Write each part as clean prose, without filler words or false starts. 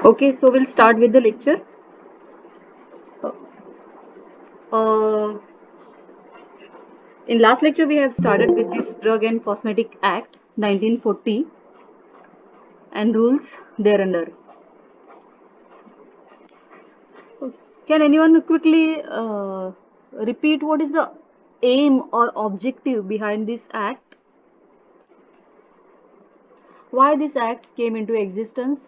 Okay, so we'll start with the lecture. Uh, in last lecture, we have started with this Drug and Cosmetic Act 1940 and rules thereunder. Can anyone quickly repeat what is the aim or objective behind this act? Why this act came into existence?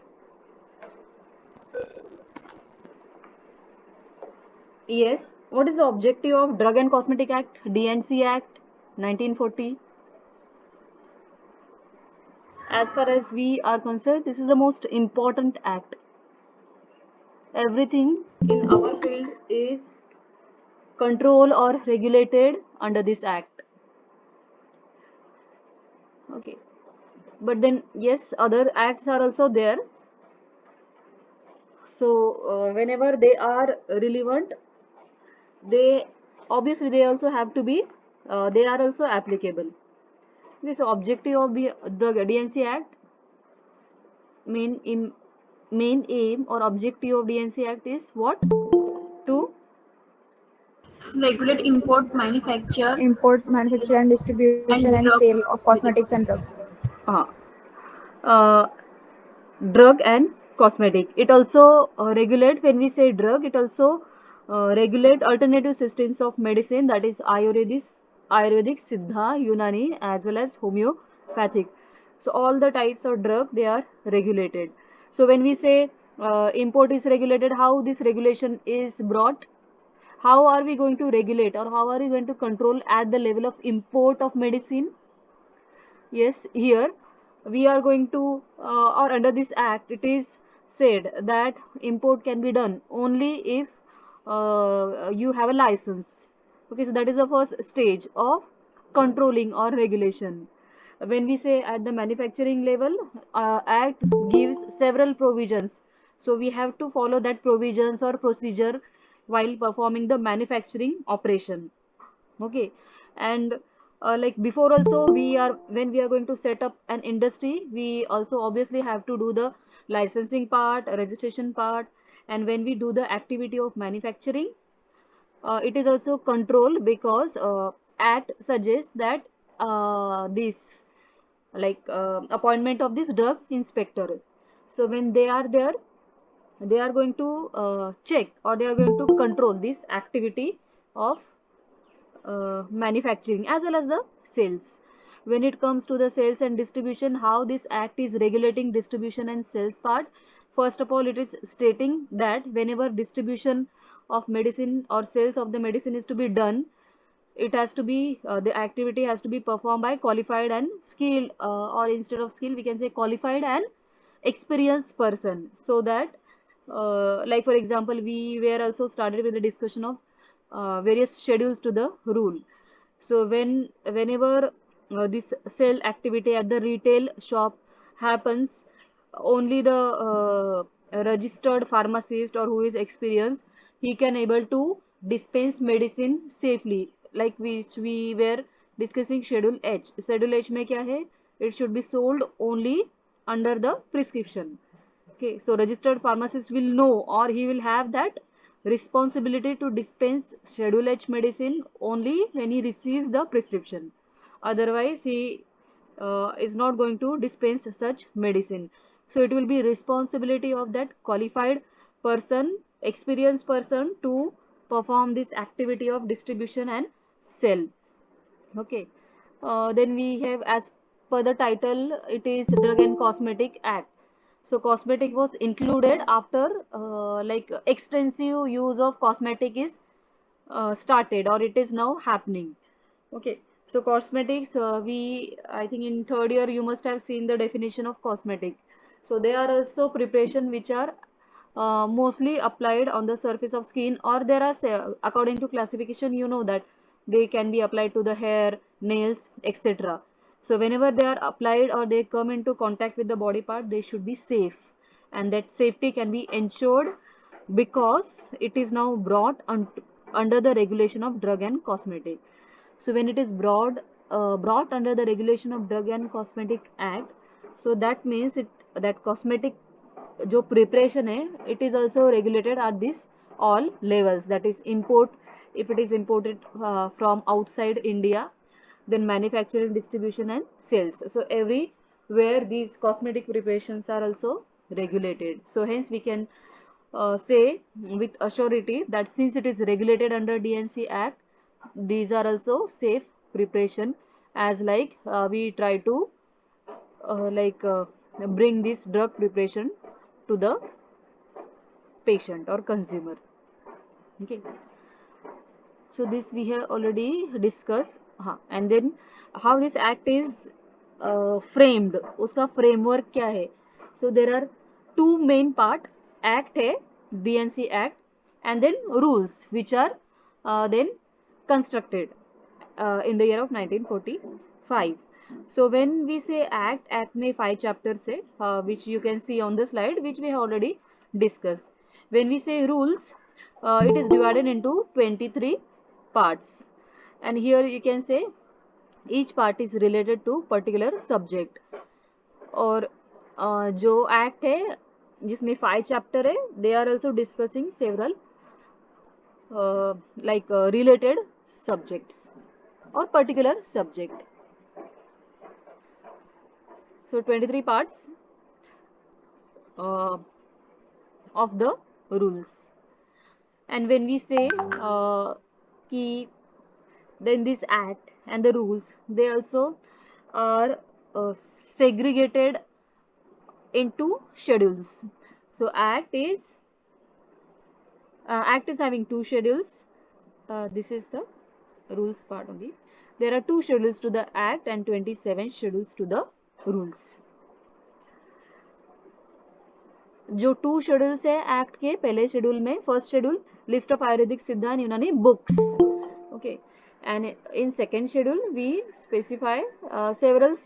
Yes. What is the objective of Drug and Cosmetic Act, DNC Act 1940? As far as we are concerned, this is the most important act. Everything in our field is controlled or regulated under this act. Okay, but then yes, other acts are also there. So whenever they are relevant, they obviously they also have to be they are also applicable. This objective of the drug DNC Act, main im, main aim or objective of DNC Act is what? To Regulate import, manufacture, and distribution and and drug sale of cosmetics cosmetics. and drugs. uh, uh, drug and cosmetic. It also regulate, when we say drug, it also regulate alternative systems of medicine, that is Ayurvedic, Siddha, Unani, as well as homeopathic. So all the types of drug, they are regulated. So when we say import is regulated, how this regulation is brought? How are we going to regulate, or how are we going to control at the level of import of medicine? Yes, here we are going to, or under this act, it is said that import can be done only if you have a license. Okay, so that is the first stage of controlling or regulation. When we say at the manufacturing level, act gives several provisions. So we have to follow that provisions or procedure while performing the manufacturing operation. Okay, and like before also, we are when we are going to set up an industry, we also obviously have to do the licensing part, registration part, and when we do the activity of manufacturing, it is also controlled because act suggests that this like appointment of this drug inspector. So when they are there, they are going to check, or they are going to control this activity of manufacturing as well as the sales. When it comes to the sales and distribution, how this act is regulating distribution and sales part? First of all, it is stating that whenever distribution of medicine or sales of the medicine is to be done, it has to be the activity has to be performed by qualified and skilled, or instead of skill we can say qualified and experienced person, so that like for example, we were also started with the discussion of various schedules to the rule. So whenever this sale activity at the retail shop happens, only the registered pharmacist or who is experienced, he can able to dispense medicine safely, like which we were discussing schedule H. Schedule H में क्या है? It should be sold only under the prescription. Okay, so registered pharmacist will know, or he will have that responsibility to dispense schedule H medicine only when he receives the prescription. Otherwise, he is not going to dispense such medicine. So it will be responsibility of that qualified person, experienced person, to perform this activity of distribution and sell. Okay. Then we have, as per the title, it is Drug and Cosmetic Act. So cosmetic was included after like extensive use of cosmetic is started, or it is now happening. Okay. So cosmetics, I think in third year you must have seen the definition of cosmetic. So they are also preparation which are mostly applied on the surface of skin, or there are according to classification, you know that they can be applied to the hair, nails, etc. So whenever they are applied or they come into contact with the body part, they should be safe, and that safety can be ensured because it is now brought under the regulation of drug and cosmetic. So when it is brought under the regulation of Drug and Cosmetic Act, so that means it that cosmetic जो preparation है, it is also regulated at this all levels, that is import, if it is imported from outside India, then manufacturing, distribution and sales. So everywhere these cosmetic preparations are also regulated. So hence we can say with assurity that since it is regulated under DNC Act, these are also safe preparation, as like we try to like bring this drug preparation to the patient or consumer. Okay, so this we have already discussed. And then how this act is framed, उसका framework क्या है? So there are two main part. Act है DNC Act, and then rules which are then constructed in the year of 1945. So when we say act में 5 chapters है, which you can see on the slide, which we have already discussed. When we say rules, it is divided into 23 parts, and here you can say each part is related to particular subject. और जो act है जिसमें 5 chapter है, they are also discussing several like related subjects or particular subject. So 23 parts uh, of the rules. And when we say ki, then this act and the rules, they also are segregated into schedules. So act is having 2 schedules. This is the rules part only. There are 2 schedules to the act and 27 schedules to the rules. जो 2 schedules है act के, पहले schedule में first schedule list of Ayurvedic सिद्ध and यूनानी books. Okay, and in second schedule we specify several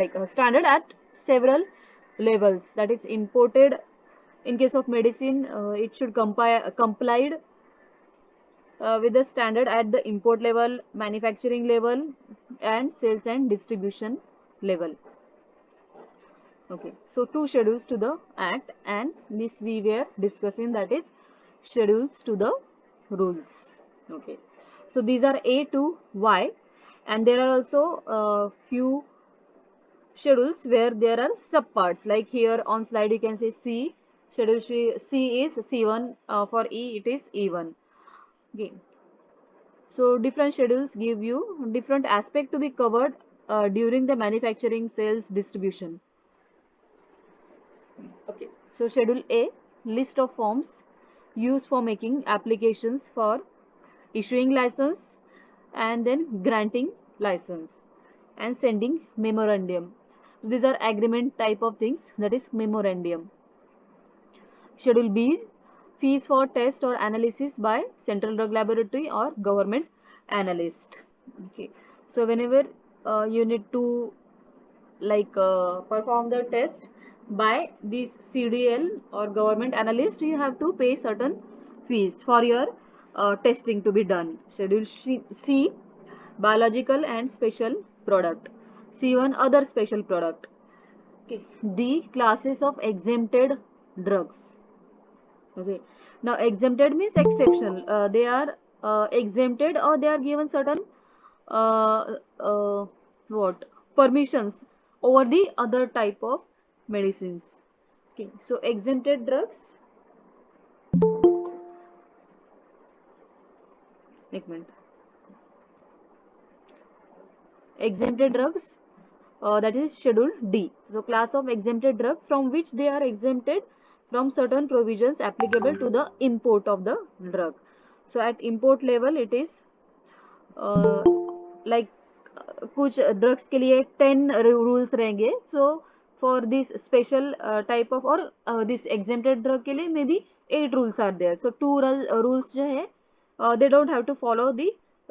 like standard at several levels, that is imported. In case of medicine, it should complied with the standard at the import level, manufacturing level and sales and distribution level. Okay, so 2 schedules to the act, and this we were discussing, that is schedules to the rules. Okay, so these are A to Y, and there are also few schedules where there are subparts, like here on slide you can say C schedule. C is C1, for E it is E1. Okay, so different schedules give you different aspect to be covered during the manufacturing, sales, distribution. Okay, so schedule A, list of forms used for making applications for issuing license and then granting license and sending memorandum. These are agreement type of things, that is memorandum. Schedule B, fees for test or analysis by central drug laboratory or government analyst. Okay, so whenever you need to like perform the test by this CDL or government analyst, you have to pay certain fees for your testing to be done. Schedule C, biological and special product. C1, other special product. Okay. D, classes of exempted drugs. Okay, now exempted means exceptional. They are exempted, or they are given certain uh, uh, what permissions over the other type of medicines. Okay, so exempted drugs. एक minute. Exempted drugs, that is schedule D. So class of exempted drug from which they are exempted from certain provisions applicable to the import of the drug. So at import level it is like कुछ drugs के लिए 10 rules रहेंगे. So for this special type of और this exempted drug के लिए may be 8 rules are there. So 2 rules जो है they don't have to follow the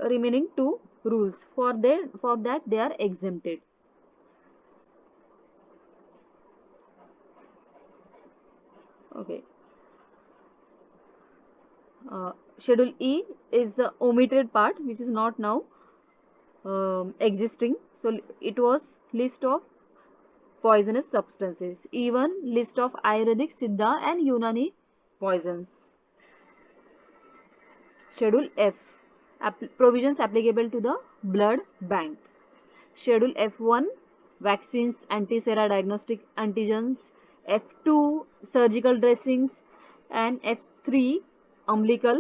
remaining 2 rules. For that they are exempted. Okay, schedule E is the omitted part, which is not now existing. So it was list of poisonous substances. Even list of Ayurvedic, Siddha and Unani poisons. Schedule F. Provisions applicable to the blood bank. Schedule F1 vaccines, anti-sera diagnostic antigens, F2 surgical dressings, and F3 umbilical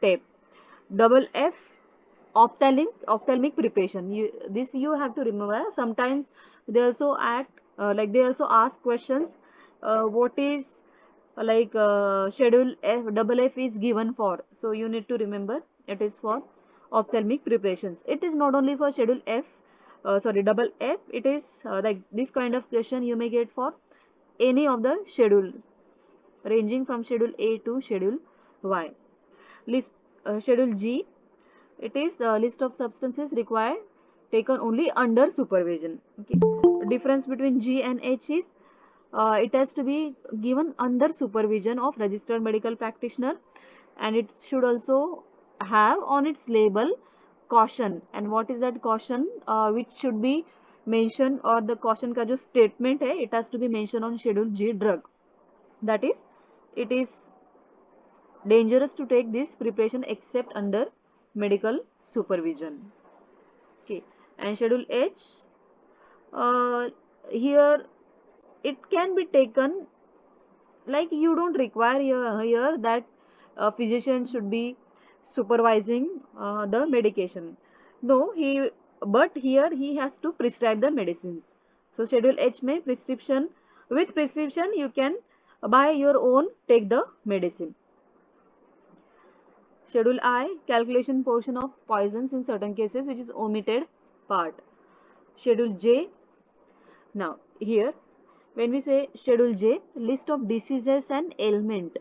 tape. Double F ophthalmic preparation. This you have to remember. Sometimes they also they also ask questions. What is schedule F, double F is given for. So you need to remember it is for ophthalmic preparations. It is not only for schedule F, sorry, double F. It is like this kind of question you may get for any of the schedule ranging from schedule A to schedule Y. List schedule G. It is the list of substances required taken only under supervision. Okay. Difference between G and H is it has to be given under supervision of registered medical practitioner, and it should also have on its label caution. And what is that caution which should be mentioned, or the caution का जो statement है, it has to be mentioned on schedule G drug. That is, it is dangerous to take this preparation except under medical supervision. Okay. And schedule H, here it can be taken, like you don't require here that a physician should be supervising the medication. No, but here he has to prescribe the medicines. So schedule H may prescription, with prescription you can by your own take the medicine. Schedule I, calculation portion of poisons in certain cases, which is omitted part. Schedule J. Now here when we say schedule J, list of diseases and ailment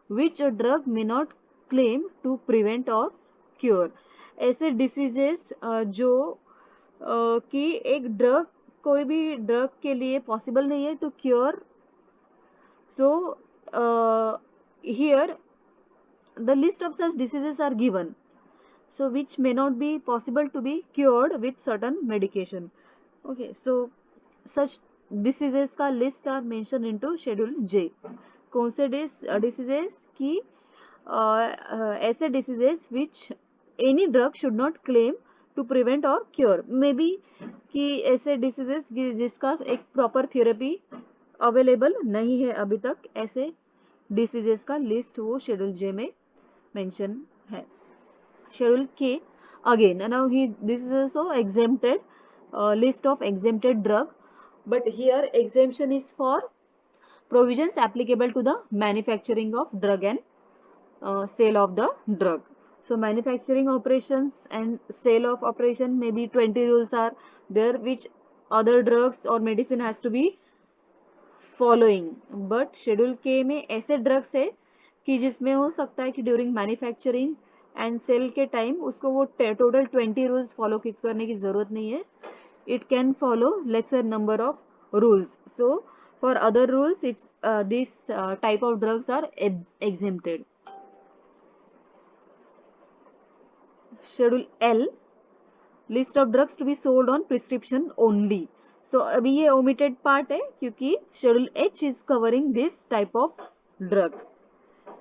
which a drug may not claim to prevent or cure. ऐसे diseases जो कि एक drug, कोई भी drug के लिए possible नहीं है to cure. So here the list of such diseases are given, so which may not be possible to be cured with certain medication. Okay, so such diseases का list are mentioned into schedule J. कौन से diseases की ऐसे diseases which any drug should not claim to prevent or cure. May be कि ऐसे diseases जिसका एक proper therapy available नहीं है अभी तक, ऐसे diseases का list वो schedule J में mention है. Schedule K, again now this is also exempted, list of exempted drug, but here exemption is for provisions applicable to the manufacturing of drug and sale of the drug. So manufacturing operations and sale of operation, maybe 20 rules are there which other drugs or medicine has to be following. But schedule K में ऐसे drugs है कि जिसमें हो सकता है कि during manufacturing and cell के टाइम उसको वो टोटल 20 रूल्स फॉलो करने की जरूरत नहीं है. It can follow lesser number of rules. So for other rules this type of drugs are exempted. Schedule L, list of drugs to be sold on prescription only. So अभी ये omitted part है क्योंकि schedule H is covering this type of drug.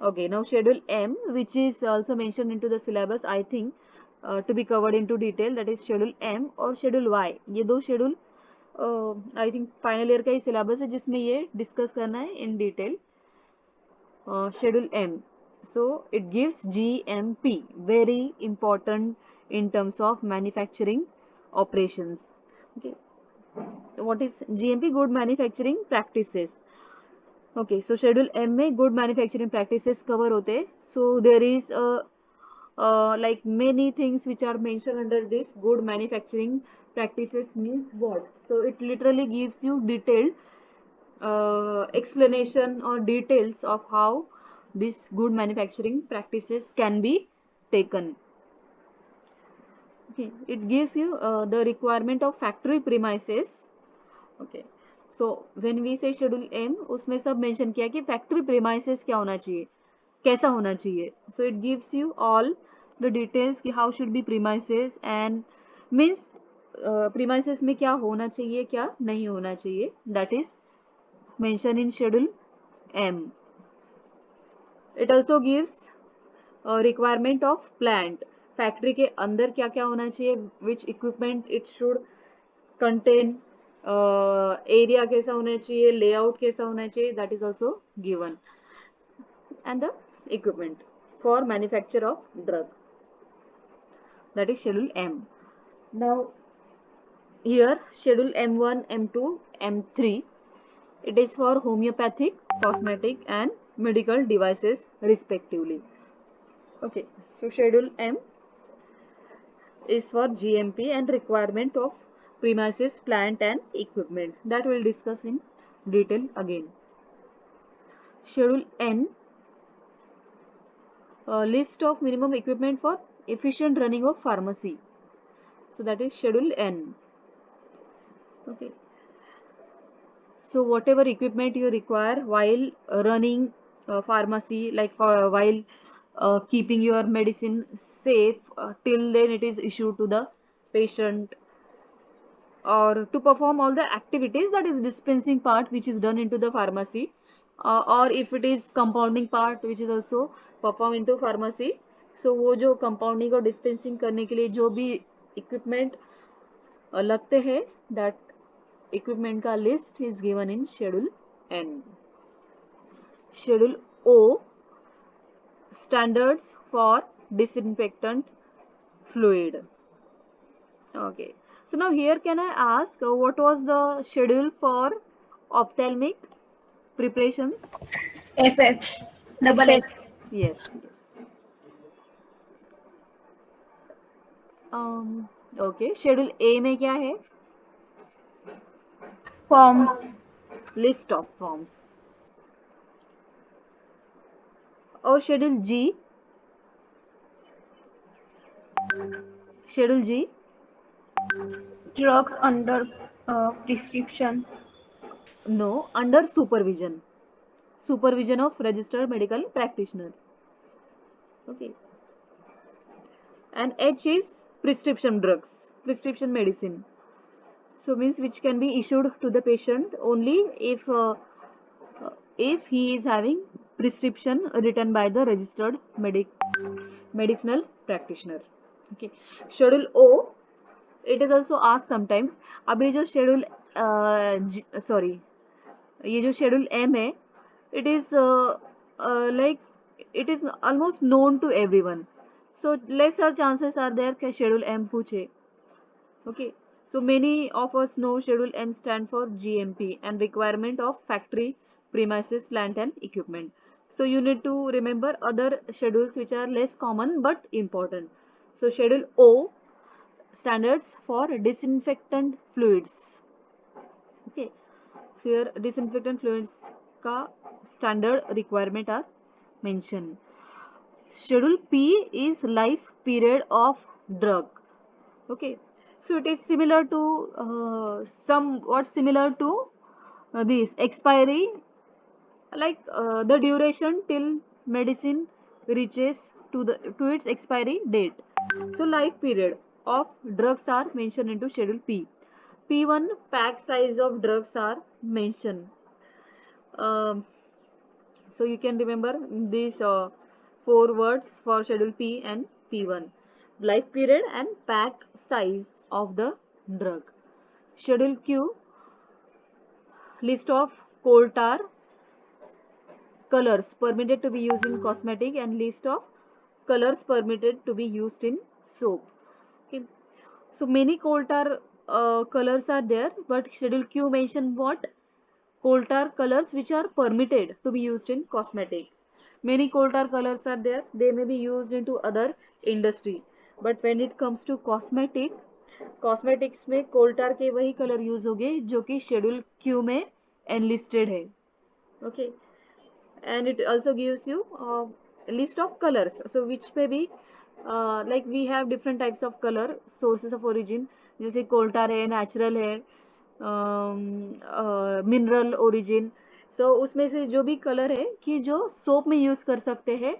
Okay, now schedule M, which is also mentioned into the syllabus, I think to be covered into detail, that is schedule M और schedule Y. ये दो schedule I think final year का ही syllabus है जिसमें ये discuss करना है in detail. Schedule M, so it gives GMP, very important in terms of manufacturing operations. Okay, what is GMP? Good manufacturing practices. Okay, so schedule M में good manufacturing practices cover होते हैं. So there is like many things which are mentioned under this good manufacturing practices means what. So it literally gives you detailed explanation or details of how these good manufacturing practices can be taken. Okay, it gives you the requirement of factory premises. Okay, so when we say schedule M, उसमें सब mention किया कि factory premises क्या होना चाहिए, कैसा होना चाहिए. So it gives you all the details कि how should be premises, and means premises में क्या होना चाहिए, क्या नहीं होना चाहिए, that is mention in schedule M. It also gives requirement of plant. Factory के अंदर क्या क्या होना चाहिए, which equipment it should contain, area कैसा होना चाहिए, लेआउट कैसा होना चाहिए, that is also given. And the equipment for manufacture of drug, that is schedule M. Now here schedule M1, M2, M3, it is for homeopathic, cosmetic and medical devices respectively. Okay, so schedule M is for GMP and requirement of premises, plant and equipment, that we'll discuss in detail again. Schedule N, list of minimum equipment for efficient running of pharmacy, so that is schedule N. Okay, so whatever equipment you require while running pharmacy, like for while keeping your medicine safe till then it is issued to the patient, or to perform all the activities, that is dispensing part which is done into the pharmacy, or if it is compounding part which is also performed into pharmacy. So वो जो compounding और dispensing करने के लिए जो भी equipment लगते हैं, that equipment का list is given in schedule N. Schedule O, standards for disinfectant fluid. Okay, so now here can I ask what was the schedule for ophthalmic preparations? FF. Double F. Yes. Okay, schedule A में क्या है? Forms. List of forms. और schedule G? Schedule G? Drugs under prescription. No, under supervision. Supervision of registered medical practitioner. Okay. And H is prescription drugs, prescription medicine. So means which can be issued to the patient only if he is having prescription written by the registered medicinal practitioner. Okay. Schedule O, it is also asked sometimes. अब ये जो schedule sorry, ये जो schedule M है, it is like it is almost known to everyone. So lesser chances are there कि schedule M पूछे. Okay. So many of us know schedule M stand for GMP and requirement of factory, premises, plant and equipment. So you need to remember other schedules which are less common but important. So schedule O, standards for disinfectant fluids. Okay. So here disinfectant fluids ka standard requirement are mentioned. Schedule P is life period of drug. Okay. So it is similar to somewhat similar to this expiry, like the duration till medicine reaches to its expiry date. So life period of drugs are mentioned into schedule P. P1, pack size of drugs are mentioned. Um, so you can remember these four words for schedule P and P1: life period and pack size of the drug. Schedule Q, list of coal tar colors permitted to be used in cosmetic and list of colors permitted to be used in soap. Okay. So many coal tar colors are there, but schedule Q mention what? Coal tar colors which are permitted to be used in cosmetic. Many coal tar colors are there, they may be used into other industry, but when it comes to cosmetic, cosmetics में कोल टार के वही colour use होंगे जो कि schedule Q में enlisted है. Okay. And it also gives you list of colors, so which may be like we have different types of color sources of origin, जैसे कोल टार है, नेचुरल है, मिनरल ओरिजिन. सो उसमें से जो भी कलर है कि जो सोप में यूज कर सकते हैं,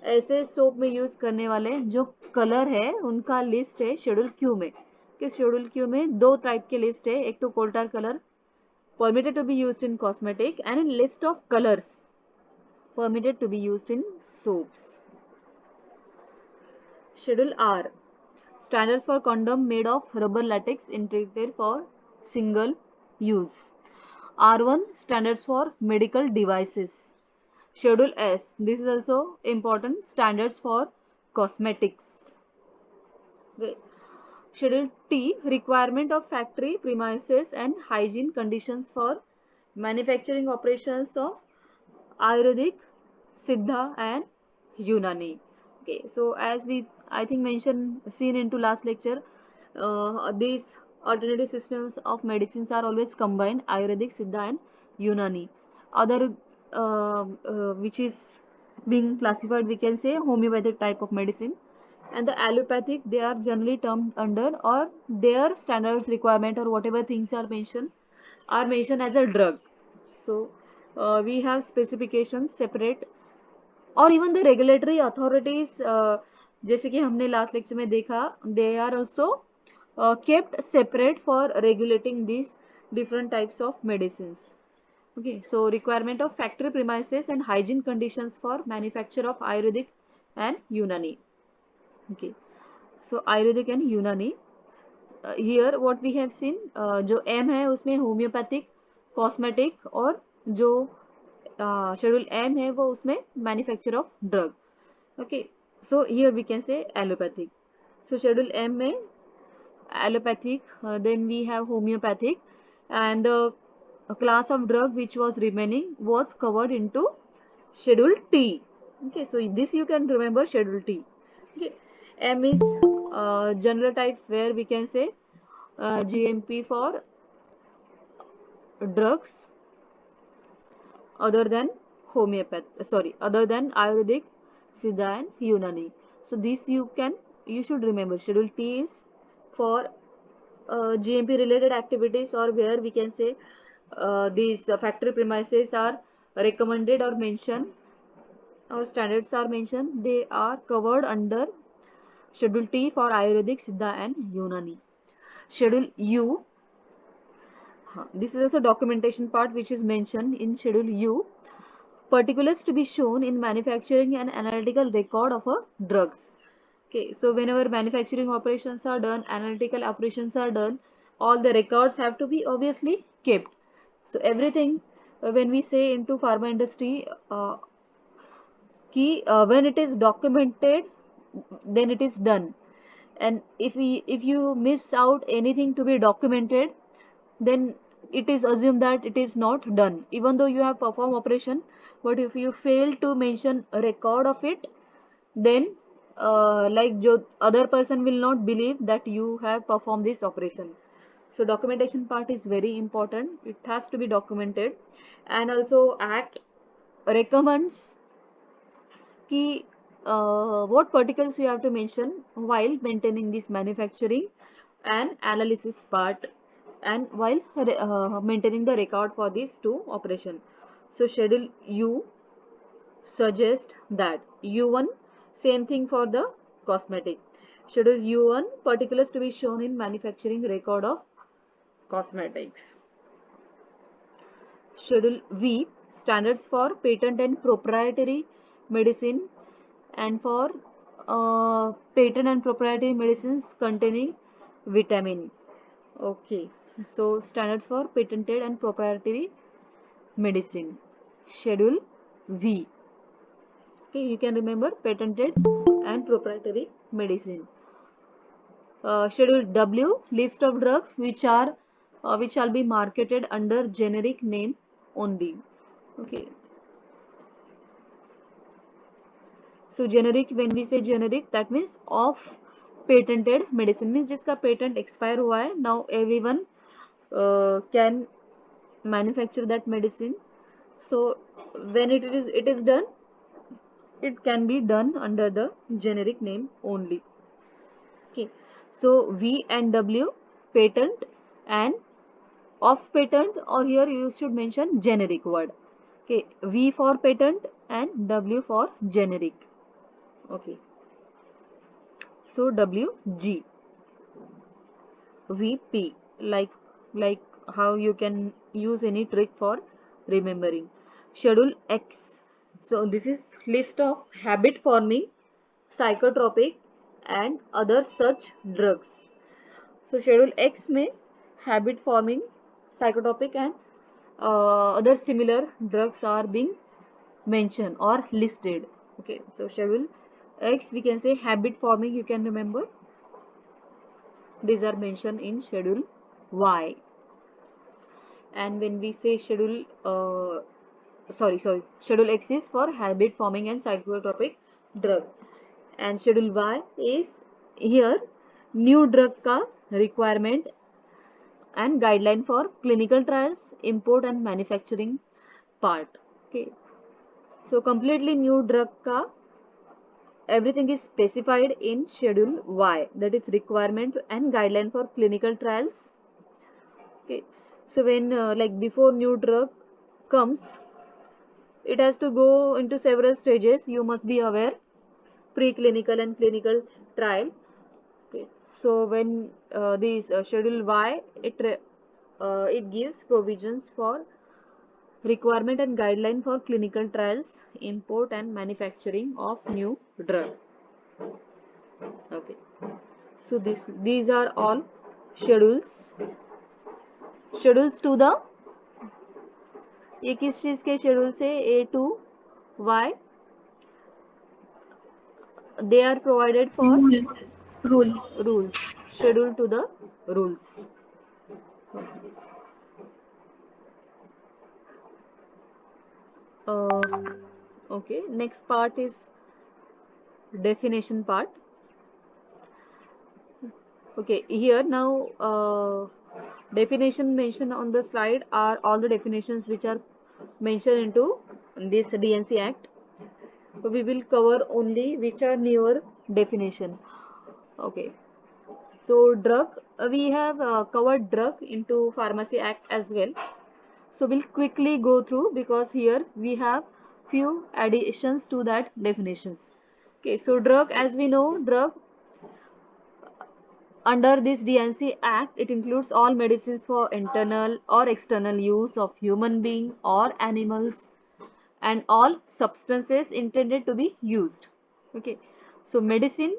ऐसे सोप में यूज करने वाले जो कलर है उनका लिस्ट है शेड्यूल क्यू में. कि शेड्यूल क्यू में दो टाइप के लिस्ट है, एक तो कोल्टार colour permitted to be used in cosmetic and a list of colors permitted to be used in soaps. Schedule R, standards for condom made of rubber latex intended for single use. R1, standards for medical devices. Schedule S, this is also important, standards for cosmetics. Okay. Schedule T, requirement of factory premises and hygiene conditions for manufacturing operations of Ayurvedic, Siddha and Unani. Okay, so as we I think mentioned seen into last lecture, these alternative systems of medicines are always combined Ayurvedic, Siddha and Unani. Other which is being classified we can say homeopathic type of medicine, and the allopathic they are generally termed under or their standards requirement or whatever things are mentioned as a drug. So we have specifications separate और even the regulatory authorities जैसे कि हमने last lecture में देखा they are also kept separate for regulating these different types of medicines. Okay, so requirement of factory premises and hygiene conditions for manufacture of Ayurvedic and Unani. Okay, so Ayurvedic and Unani. Here what we have seen, जो M है उसमें homeopathic cosmetic और जो schedule M है वो उसमें manufacture of drug. Okay, so here we can say allopathic. So schedule M में allopathic, then we have homeopathic, and the class of drug which was remaining was covered into schedule T. Okay, so this you can remember schedule T. Okay, M is general type where we can say GMP for drugs other than other than Ayurvedic, Siddha and Unani. So this you should remember. Schedule T is for GMP related activities or where we can say these factory premises are recommended or mentioned or standards are mentioned. They are covered under Schedule T for Ayurvedic, Siddha and Unani. Schedule U, this is also documentation part which is mentioned in Schedule U. Particulars to be shown in manufacturing an analytical record of a drugs. Okay, so whenever manufacturing operations are done, analytical operations are done, all the records have to be obviously kept. So everything when we say into pharma industry, when it is documented, then it is done. And if you miss out anything to be documented, then it is assumed that it is not done even though you have performed operation. But if you fail to mention a record of it, then like other person will not believe that you have performed this operation. So documentation part is very important, it has to be documented. And also act recommends ki what particles you have to mention while maintaining this manufacturing and analysis part and while maintaining the record for these two operation. So schedule U suggest that U1 same thing for the cosmetic. Schedule U1 particulars to be shown in manufacturing record of cosmetics. Schedule V standards for patent and proprietary medicine and for patent and proprietary medicines containing vitamin. Okay, so standards for patented and proprietary medicine. Schedule V. Okay, you can remember patented and proprietary medicine. Schedule W list of drugs which shall be marketed under generic name only. Okay. So generic, when we say generic, that means of patented medicine, means जिसका patent expire हुआ है, now everyone can manufacture that medicine. So when it is done, it can be done under the generic name only. Okay, so V and W patent and of patent, or here you should mention generic word. Okay, V for patent and W for generic. Okay, so WG. VP, like how you can use any trick for remembering. Schedule X. So this is list of habit forming, psychotropic and other such drugs. So schedule X में habit forming, psychotropic and other similar drugs are being mentioned or listed. Okay, so schedule X we can say habit forming, you can remember. These are mentioned in schedule Y. And when we say schedule X is for habit forming and psychotropic drug, and schedule Y is here new drug का requirement and guideline for clinical trials, import and manufacturing part. Okay, so completely new drug का everything is specified in schedule Y, that is requirement and guideline for clinical trials. Okay, so when like before new drug comes, it has to go into several stages. You must be aware, preclinical and clinical trial. Okay, so when this schedule Y, it gives provisions for requirement and guideline for clinical trials, import and manufacturing of new drug. Okay, so these are all schedules. Schedules to the, ये किस चीज के schedule से, A to Y, they are provided for Rule. rules, schedule to the rules. Okay, next part is definition part. Okay, here now definition mentioned on the slide are all the definitions which are mentioned into this DNC Act. So we will cover only which are newer definition. Okay, so drug, we have covered drug into Pharmacy Act as well. So we'll quickly go through because here we have few additions to that definitions. Okay, so drug, as we know, drug under this DNC Act, it includes all medicines for internal or external use of human being or animals and all substances intended to be used. Okay, so medicine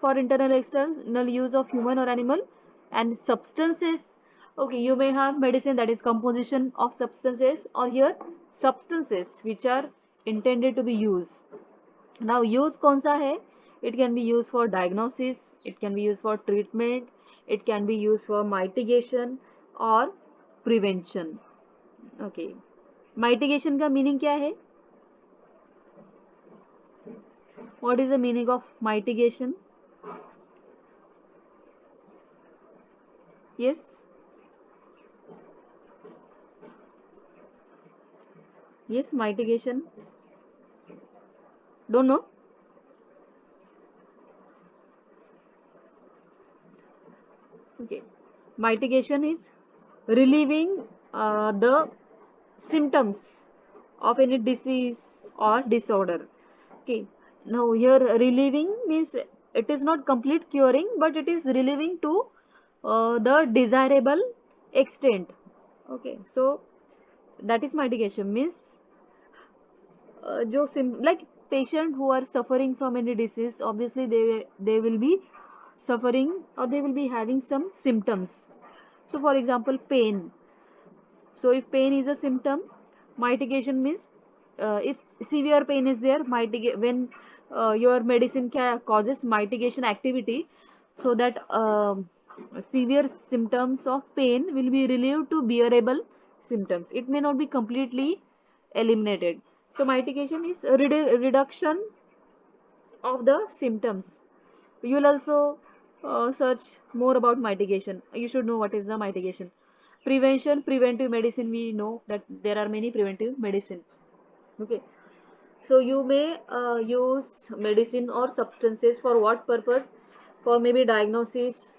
for internal external use of human or animal, and substances. Okay, you may have medicine that is composition of substances, or here substances which are intended to be used. Now use कौन सा है? It can be used for diagnosis, it can be used for treatment, it can be used for mitigation or prevention. Okay, mitigation का meaning क्या है? What is the meaning of mitigation? Yes? Yes, mitigation. Don't know? Okay. Mitigation is relieving the symptoms of any disease or disorder. Okay. Now here relieving means it is not complete curing, but it is relieving to the desirable extent. Okay. So that is mitigation means जो like patient who are suffering from any disease, obviously they will be suffering or they will be having some symptoms. So for example pain, so if pain is a symptom, mitigation means if severe pain is there, when your medicine causes mitigation activity, so that severe symptoms of pain will be relieved to bearable symptoms. It may not be completely eliminated. So mitigation is a reduction of the symptoms. You will also search more about mitigation. You should know what is the mitigation. Prevention, preventive medicine, we know that there are many preventive medicine. Okay, so you may use medicine or substances for what purpose? For maybe diagnosis.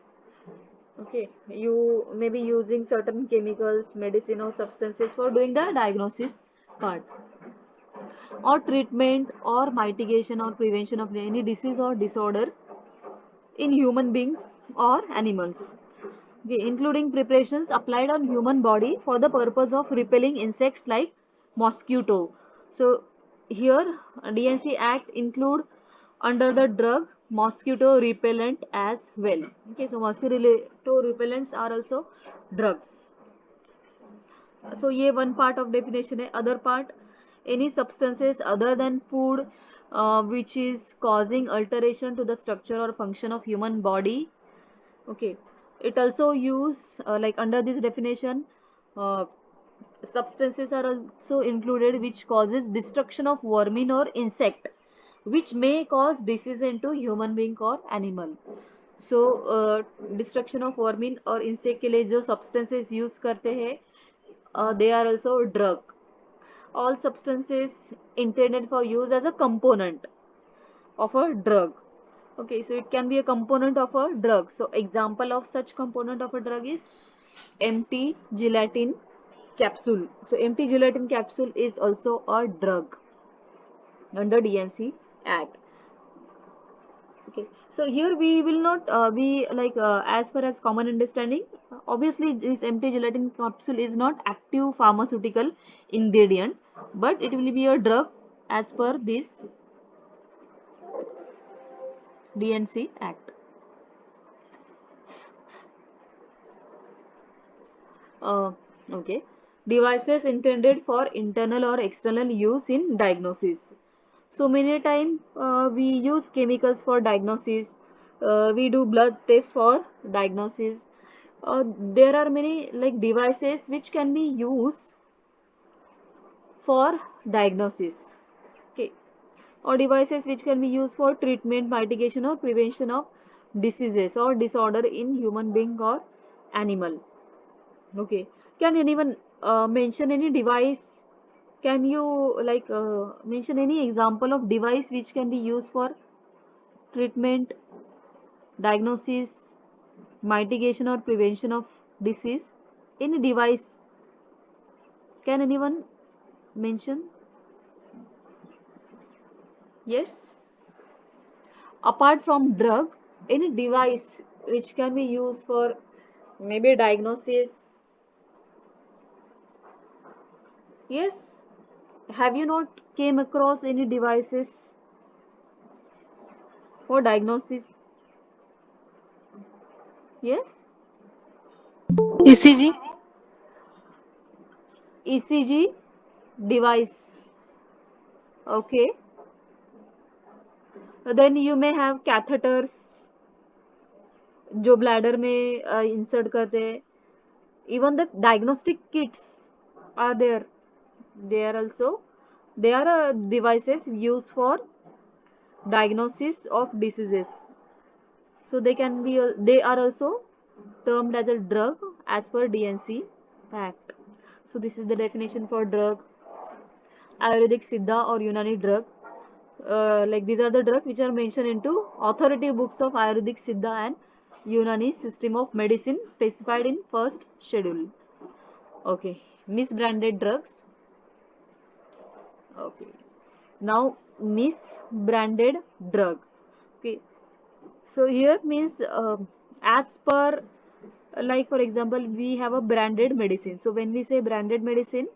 Okay, you may be using certain chemicals, medicine or substances for doing the diagnosis part, or treatment or mitigation or prevention of any disease or disorder in human beings or animals. okay, including preparations applied on human body for the purpose of repelling insects like mosquito. So here DNC Act include under the drug mosquito repellent as well. Okay, so mosquito repellents are also drugs. So ये one part of definition है. Other part, any substances other than food which is causing alteration to the structure or function of human body. Okay, it also use like under this definition, uh, substances are also included which causes destruction of vermin or insect which may cause disease into human being or animal. So destruction of vermin और insect के लिए जो substances use करते हैं they are also drug. All substances intended for use as a component of a drug. Okay, so it can be a component of a drug. So example of such component of a drug is empty gelatin capsule. So empty gelatin capsule is also a drug under DNC Act. Okay, so here we will not be like as far as common understanding. Obviously, this empty gelatin capsule is not active pharmaceutical ingredient, but it will be a drug as per this DNC Act. Uh, okay. Devices intended for internal or external use in diagnosis. So many time we use chemicals for diagnosis. We do blood test for diagnosis. There are many like devices which can be used for diagnosis. Okay. Or devices which can be used for treatment, mitigation or prevention of diseases or disorder in human being or animal. Okay. Can anyone mention any device? Can you like mention any example of device which can be used for treatment, diagnosis, mitigation or prevention of disease? Any device? Can anyone mention? Yes. Apart from drug, any device which can be used for maybe diagnosis? Yes. Have you not came across any devices for diagnosis? Yes. ECG. ECG device. Okay. Then you may have catheters जो bladder में insert करते हैं. Even the diagnostic kits are there. They are devices used for diagnosis of diseases. So they are also termed as a drug as per DNC Act. So this is the definition for drug. Ayurvedic, Siddha or Unani drug. Like these are the drugs which are mentioned into authoritative books of Ayurvedic, Siddha and Unani system of medicine specified in first schedule. Okay, misbranded drugs. Okay, now misbranded drug. Okay, so here means as per like for example we have a branded medicine. So when we say branded medicine,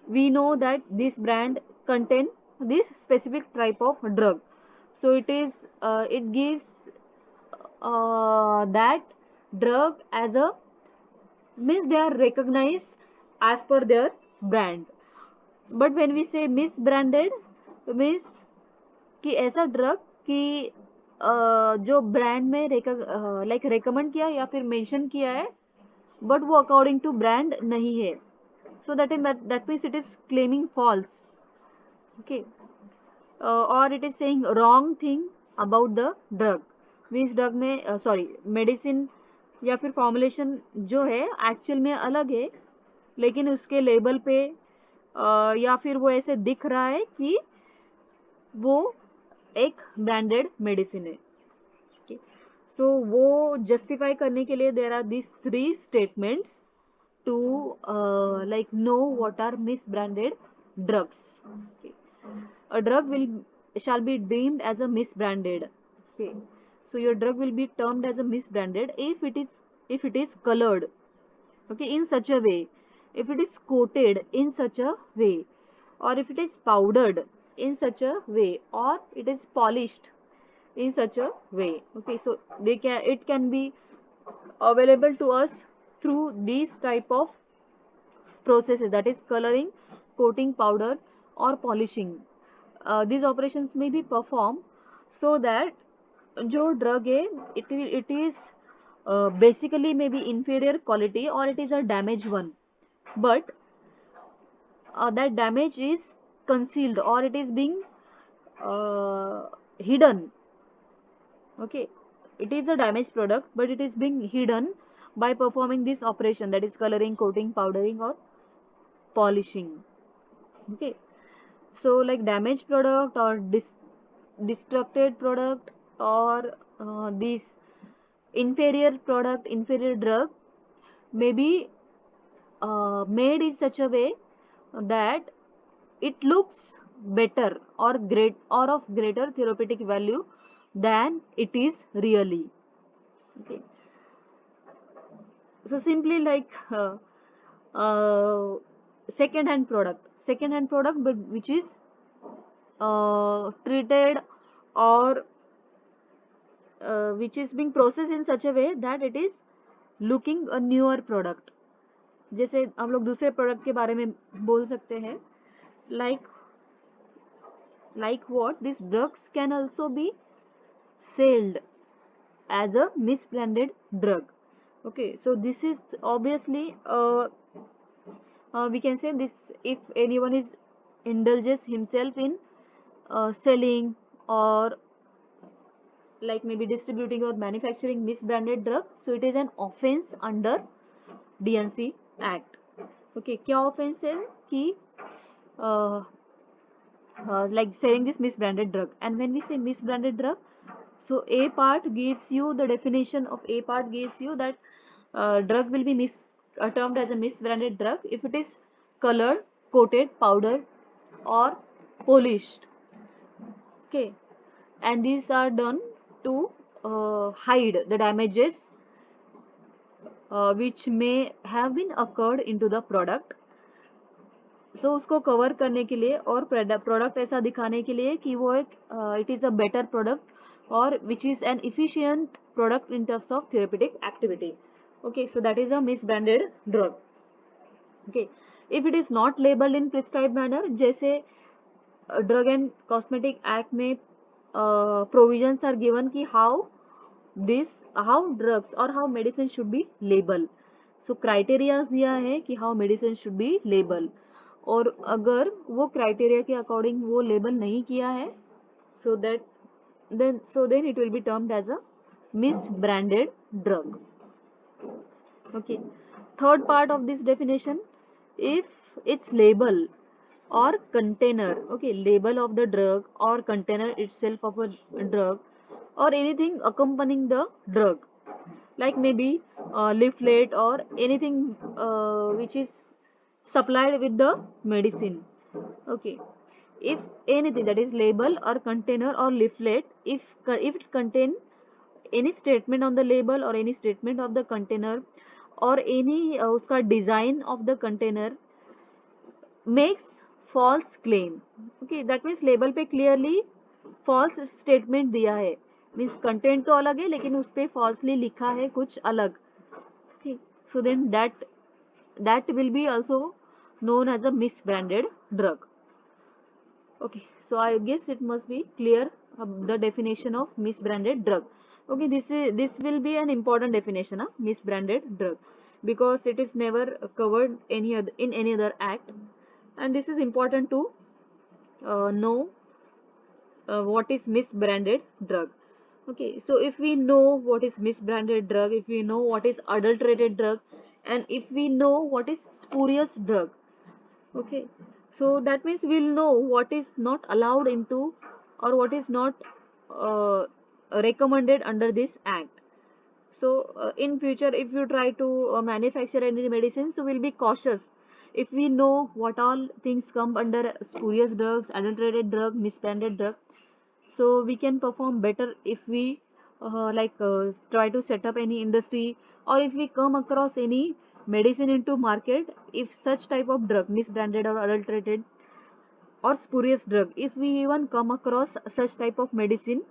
we know that this brand contain this specific type of drug. So it gives that drug as a means they are recognized as per their brand. But when we say misbranded means कि ऐसा drug कि जो brand में like recommend किया या फिर mention किया है बट वो अकॉर्डिंग टू ब्रांड नहीं है. So that means it is claiming false. Okay. और it is saying wrong thing about the drug. Means drug में सॉरी मेडिसिन या फिर फॉर्मुलेशन जो है एक्चुअल में अलग है लेकिन उसके लेबल पे या फिर वो ऐसे दिख रहा है कि वो एक ब्रांडेड मेडिसिन है. सो वो जस्टिफाई करने के लिए there are this 3 statements to like know what are misbranded drugs. Okay. A drug shall be deemed as a misbranded. Okay. So your drug will be termed as a misbranded if it is if it is colored, okay, in such a way, if it is coated in such a way, or if it is powdered in such a way, or it is polished in such a way. Okay, so it can be available to us through these type of processes, that is coloring, coating powder, or polishing. These operations may be performed so that जो drug है, it is basically maybe inferior quality or it is a damaged one, but that damage is concealed or it is being uh, hidden. Okay, it is a damaged product but it is being hidden by performing this operation, that is coloring, coating, powdering, or polishing. Okay, so like damaged product or destructed product, or this inferior product, inferior drug may be made in such a way that it looks better or great or of greater therapeutic value than it is really. Okay, so simply like second hand product, but which is treated or which is being processed in such a way that it is looking a newer product. जैसे हम लोग दूसरे product के बारे में बोल सकते हैं, like what these drugs can also be sold as a misbranded drug. Okay, so this is obviously we can say this, if anyone is indulges himself in selling or like maybe distributing or manufacturing misbranded drug, so it is an offense under DNC Act. Okay, क्या offense है कि like selling this misbranded drug. And when we say misbranded drug, so A part gives you the definition of A part gives you that drug will be termed as a misbranded drug if it is colored, coated, powdered, or polished. Okay, and these are done to hide the damages which may have been occurred into the product. सो उसको cover करने के लिए और product ऐसा दिखाने के लिए कि वो एक it is a better product और which is an efficient product in terms of therapeutic activity. Okay, so that is a misbranded drug. Okay, if it is not labelled in prescribe manner, जैसे drug and cosmetic act में provisions are given कि how drugs और how medicine should be label. So criterias दिया है कि how medicine should be label, और अगर वो क्राइटेरिया के अकॉर्डिंग वो लेबल नहीं किया है, so then it will be termed as a misbranded drug. Okay, third part of this definition, if its label or container, okay, label of the drug or container itself of a drug or anything accompanying the drug, like maybe leaflet or anything which is supplied with the medicine. Okay, if anything that is label or container or leaflet, if it contain any statement on the label or any statement of the container or any उसका design of the container makes false claim. Okay, that means label पे clearly false statement दिया है, means content तो अलग है लेकिन उस पे falsely लिखा है कुछ अलग. Okay, so then that will be also known as a misbranded drug. Okay, so I guess it must be clear the definition of misbranded drug. Okay, this will be an important definition of misbranded drug because it is never covered in any other act, and this is important to know what is misbranded drug. Okay, so if we know what is misbranded drug, if we know what is adulterated drug, and if we know what is spurious drug, okay, so that means we'll know what is not allowed into or what is not uh, recommended under this act. So in future if you try to manufacture any medicine, so we'll be cautious if we know what all things come under spurious drugs, adulterated drug, misbranded drug, so we can perform better if we try to set up any industry or if we come across any medicine into market, if such type of drug, misbranded or adulterated or spurious drug, if we even come across such type of medicine,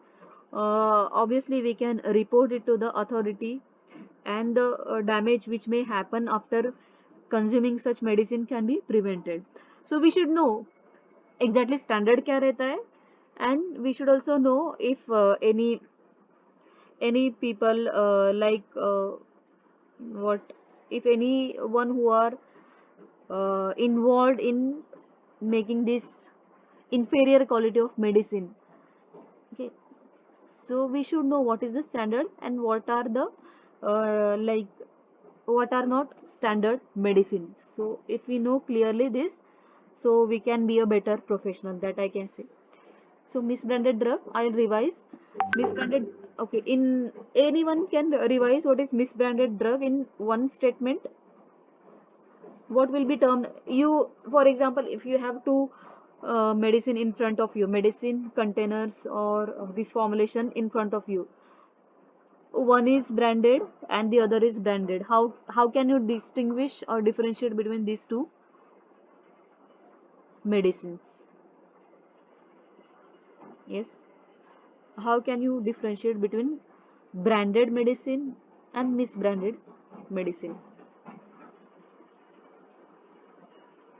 obviously we can report it to the authority, and the damage which may happen after consuming such medicine can be prevented. So we should know exactly standard क्या रहता है, and we should also know if any people what if anyone who are involved in making this inferior quality of medicine. Okay, so we should know what is the standard and what are the like what are not standard medicine. So if we know clearly this, so we can be a better professional, that I can say. So misbranded drug, I'll revise. Misbranded, okay, in anyone can revise what is misbranded drug in one statement. What will be termed, you, for example, if you have two medicine in front of you, medicine containers or this formulation in front of you, one is branded and the other is branded, how can you distinguish or differentiate between these two medicines? Yes, how can you differentiate between branded medicine and misbranded medicine?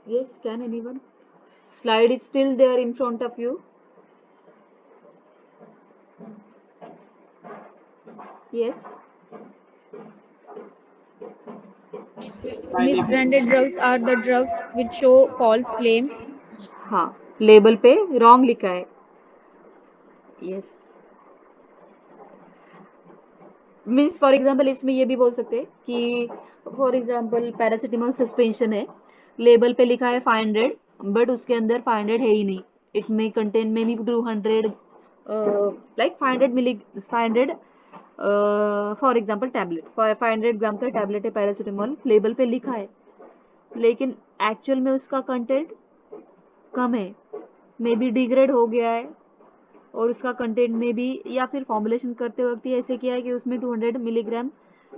Yes, can anyone? Slide is still there in front of you. Yes. Misbranded drugs are the drugs which show false claims. हाँ, label पे wrong लिखा है. Yes, means for example इसमें ये भी बोल सकते हैं कि फॉर एग्जाम्पल पैरासिटामोल सस्पेंशन है, लेबल पे लिखा है 500, बट उसके अंदर 500 है ही नहीं. It may contain may be 200 like 500 milli 500 for example tablet 500 gram का टैबलेट है पैरासिटामोल, लेबल पे लिखा है, लेकिन एक्चुअल में उसका कंटेंट कम है, मे बी डिग्रेड हो गया है, और उसका कंटेंट में भी या फिर फॉर्मुलेशन करते वक्त ही ऐसे किया है कि उसमें 200 मिलीग्राम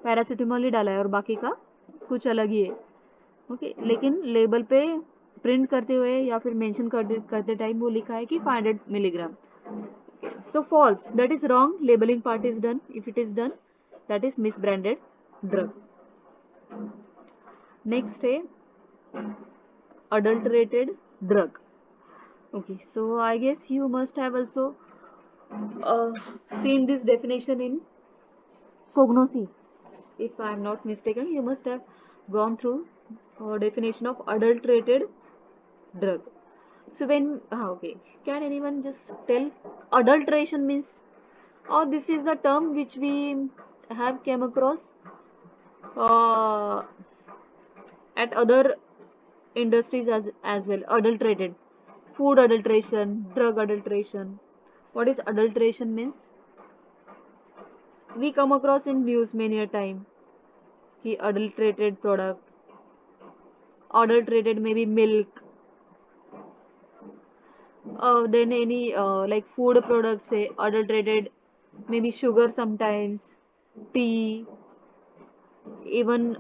पैरासिटामोल ही डाला है और बाकी का कुछ अलग ही है. ओके, लेकिन लेबल पे प्रिंट करते हुए या फिर मेंशन करते टाइम वो लिखा है कि 500 milligram. So false, that is wrong. Labeling part is done. If it is done, that is misbranded drug. Next है adulterated drug. Okay, so I guess you must have also uh, seen this definition in Cognosy. If I am not mistaken, you must have gone through definition of adulterated drug. So when okay, can anyone just tell adulteration means? Or this is the term which we have came across uh, at other industries as well. Adulterated, food adulteration, drug adulteration. What is adulteration means? We come across in news many a time. He adulterated product, adulterated maybe milk. Then any like food products say adulterated, maybe sugar sometimes, tea, even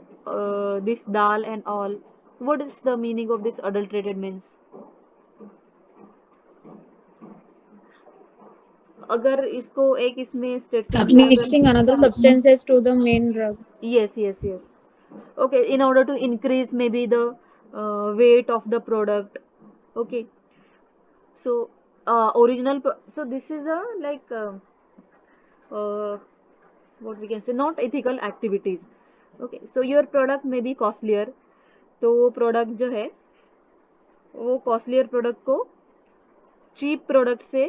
this dal and all. What is the meaning of this adulterated means? अगर इसको एक इसमें statement में Mixing another अगर substances to the main drug. yes, okay, in order to increase maybe the weight of the product. Okay, so so this is a like what we can say, not ethical activities. Okay, so your product may be costlier, तो वो product जो है वो costlier product को cheap product से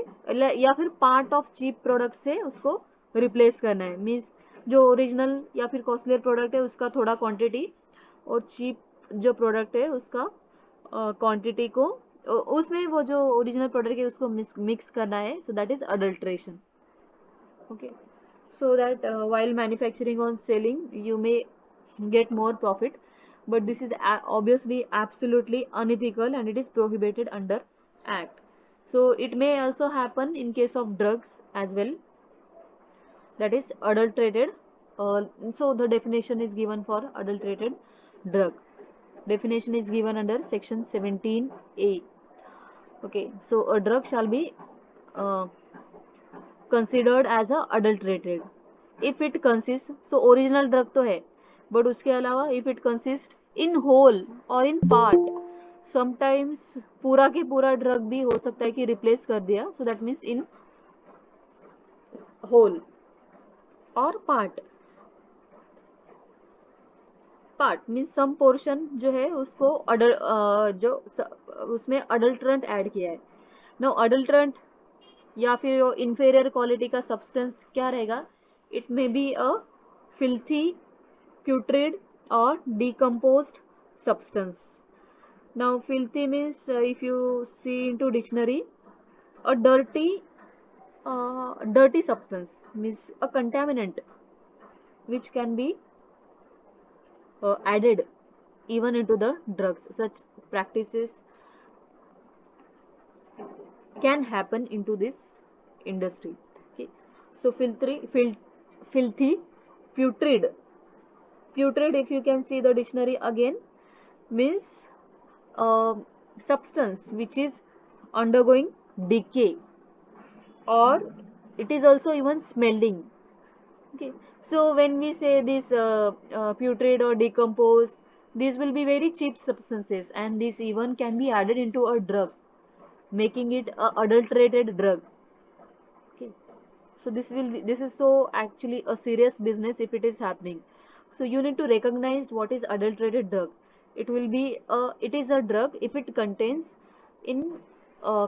या फिर part of cheap product से उसको रिप्लेस करना है. मीन्स जो ओरिजिनल या फिर कॉस्टलियर प्रोडक्ट है उसका थोड़ा क्वांटिटी, और चीप जो प्रोडक्ट है उसका क्वांटिटी को उसमें वो जो ओरिजिनल प्रोडक्ट है उसको मिक्स करना है. So that is adulteration. Okay, so that while manufacturing or selling you may get more profit, but this is obviously absolutely unethical and it is prohibited under act. So it may also happen in case of drugs as well, that is adulterated So the definition is given for adulterated drug. Definition is given under section 17A. Okay, so a drug shall be uh, considered as a adulterated if it consists, so original drug तो है, but उसके अलावा if it consists in whole or in part, sometimes पूरा के पूरा drug भी हो सकता है कि रिप्लेस कर दिया, so that means in whole or part. Part means some portion जो है उसको उसमें अडल्ट्रेंट ऐड किया है. नो अडल्ट्रेंट या फिर इंफेरियर क्वालिटी का सब्सटेंस क्या रहेगा, it may be a filthy, putrid or decomposed substance. Now filthy means if you see into dictionary, a dirty substance means a contaminant which can be added even into the drugs. Such practices can happen into this industry. Okay, so filthy, putrid. Putrid, if you can see the dictionary again, means substance which is undergoing decay, or it is also even smelling. Okay, so when we say this putrid or decomposed, these will be very cheap substances, and this even can be added into a drug, making it a adulterated drug. Okay, so this is so actually a serious business if it is happening. So you need to recognize what is adulterated drug. It is a drug if it contains in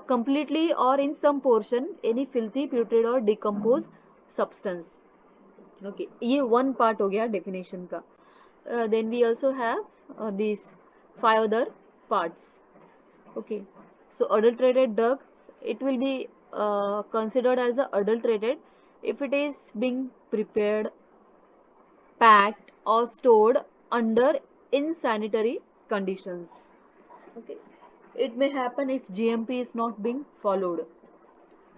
completely or in some portion any filthy, putrid or decomposed substance. Okay, ये one part हो गया definition का. Then we also have these 5 other parts. Okay, so adulterated drug, it will be considered as a adulterated if it is being prepared, packed or stored under insanitary conditions. Okay, it may happen if GMP is not being followed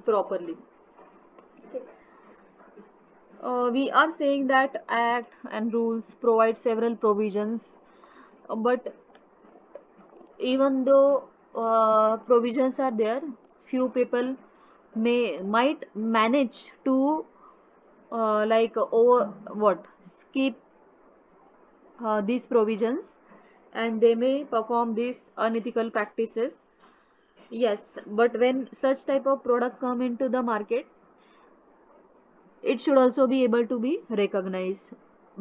properly. Okay. We are saying that act and rules provide several provisions, but even though provisions are there, few people might manage to like over what skip these provisions, and they may perform these unethical practices. Yes, but when such type of product come into the market, it should also be able to be recognized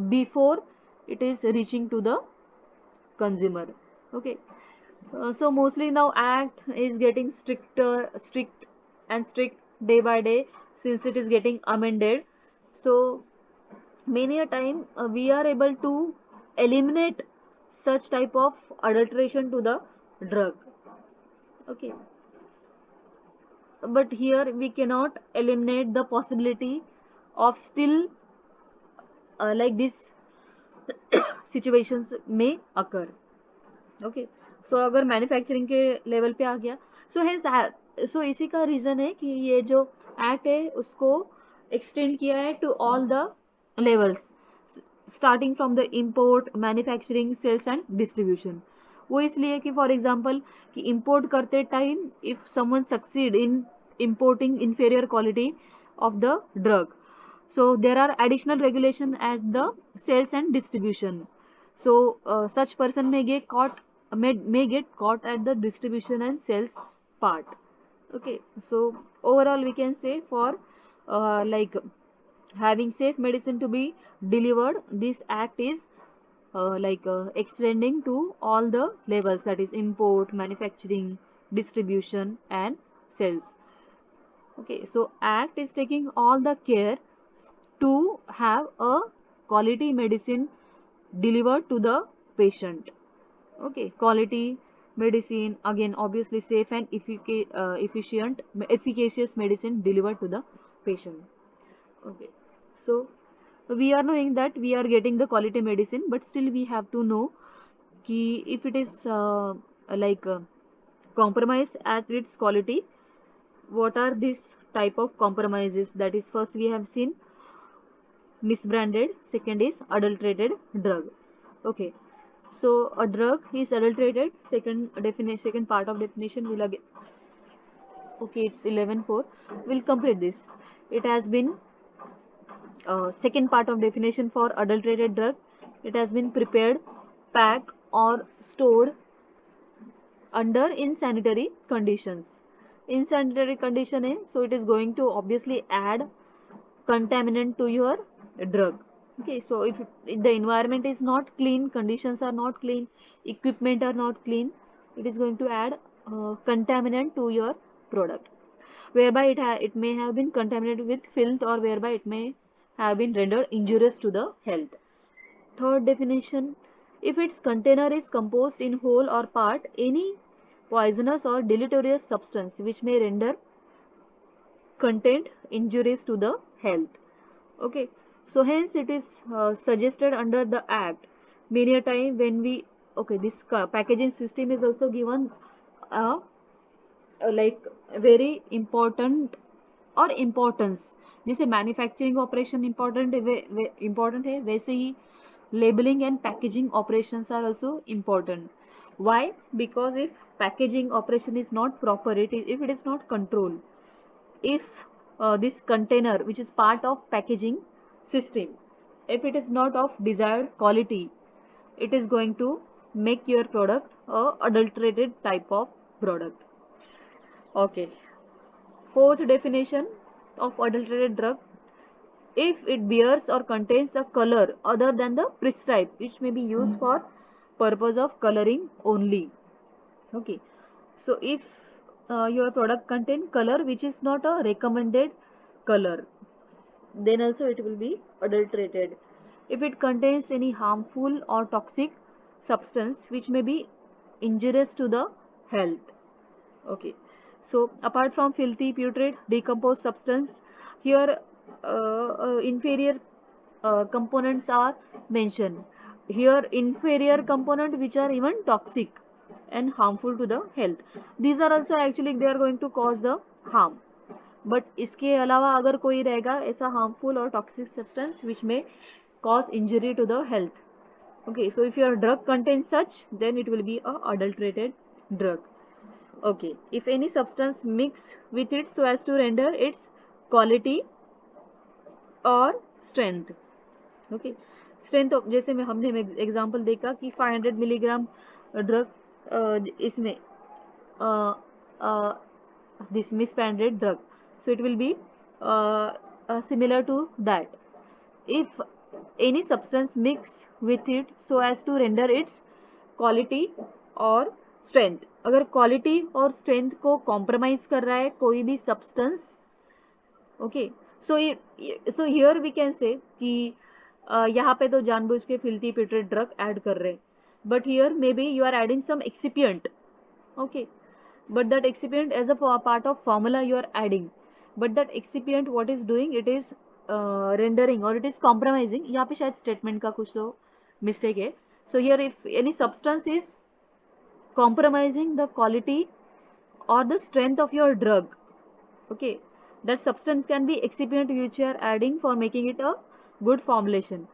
before it is reaching to the consumer. Okay, so mostly now act is getting strict and strict day by day, since it is getting amended. So many a time we are able to eliminate such type of adulteration to the drug. Okay, but here we cannot eliminate the possibility of still like this situations may occur. Okay, so अगर manufacturing के level पे आ गया, सो इसी का reason है कि ये जो एक्ट है उसको एक्सटेंड किया है to all the levels, starting from the import, manufacturing, sales and distribution. वो इसलिए कि फॉर एग्जांपल कि इंपोर्ट करते time if someone succeed in importing inferior quality of the drug, so there are additional regulation at the sales and distribution. So such person may get caught at the distribution and sales part. Okay, so overall we can say for like having safe medicine to be delivered, this act is extending to all the levels, that is import, manufacturing, distribution and sales. Okay, so act is taking all the care to have a quality medicine delivered to the patient. Okay, quality medicine, again obviously safe and efficacious medicine delivered to the patient. Okay, so we are knowing that we are getting the quality medicine, but still we have to know कि if it is compromise at its quality, what are these type of compromises. That is, first we have seen misbranded, second is adulterated drug. Okay, so a drug is adulterated. Second part of definition will again. Okay, it's 11:4. We'll complete this. It has been second part of definition for adulterated drug. It has been prepared, packed, or stored under insanitary conditions. Insanitary condition है, so it is going to obviously add contaminant to your drug. Okay, so if the environment is not clean, conditions are not clean, equipment are not clean, it is going to add contaminant to your product, whereby it may have been contaminated with filth, or whereby it may have been rendered injurious to the health. Third definition, if its container is composed in whole or part any poisonous or deleterious substance which may render content injuries to the health. Okay, so hence it is suggested under the act many a time when we, okay, this packaging system is also given like very important और importance, जैसे manufacturing operation important है, वैसे ही labeling and packaging operations are also important. Why? Because if packaging operation is not proper, if it is not controlled, if this container which is part of packaging system, if it is not of desired quality, it is going to make your product a adulterated type of product. Okay, fourth definition of adulterated drug, if it bears or contains a color other than the prescribed, which may be used for purpose of coloring only. Okay, so if your product contain color which is not a recommended color, then also it will be adulterated. If it contains any harmful or toxic substance which may be injurious to the health. Okay, so apart from filthy, putrid, decomposed substance, here inferior components are mentioned. Here inferior component which are even toxic and harmful to the health. These are also actually they are going to cause the harm. But इसके अलावा अगर कोई रहेगा ऐसा harmful और toxic substance which में cause injury to the health. Okay, so if your drug contains such, then it will be a adulterated drug. Okay, if any substance mixed with it so as to render its quality or strength. Okay, strength of, जैसे में हमने example देखा कि 500 milligram drug इसमें this misbranded drug, so it will be similar to that. If any substance mixed with it so as to render its quality और strength, अगर quality और strength को compromise कर रहा है कोई भी substance, okay, so here we can say कि यहाँ पे तो जानबूझ के filthy putrid drug add कर रहे हैं, but here maybe you are adding some excipient. Okay, but that excipient as a part of formula you are adding, but that excipient what is doing, it is rendering or it is compromising, यहाँ पे शायद statement का कुछ तो mistake है. So here if any substance is compromising the quality or the strength of your drug, okay, that substance can be excipient which you are adding for making it a good formulation.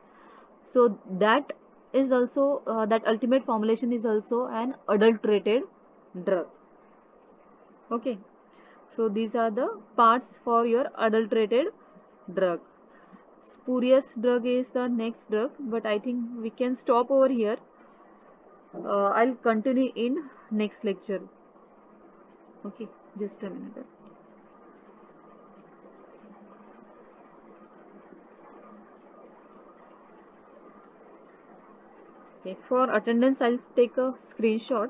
So that is also that ultimate formulation is also an adulterated drug. Okay, so these are the parts for your adulterated drug. Spurious drug is the next drug, but I think we can stop over here. I'll continue in next lecture. Okay, just a minute. Okay, for attendance I'll take a screenshot.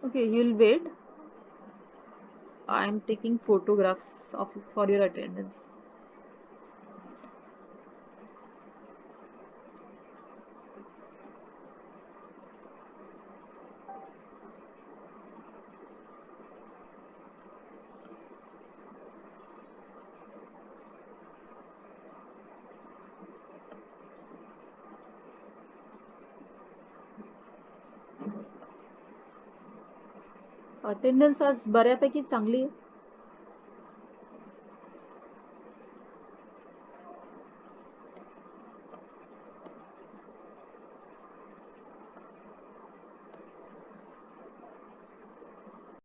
Okay, you'll wait. I'm taking photographs of for your attendance. Attendance आज बऱ्यापैकी चांगली आहे.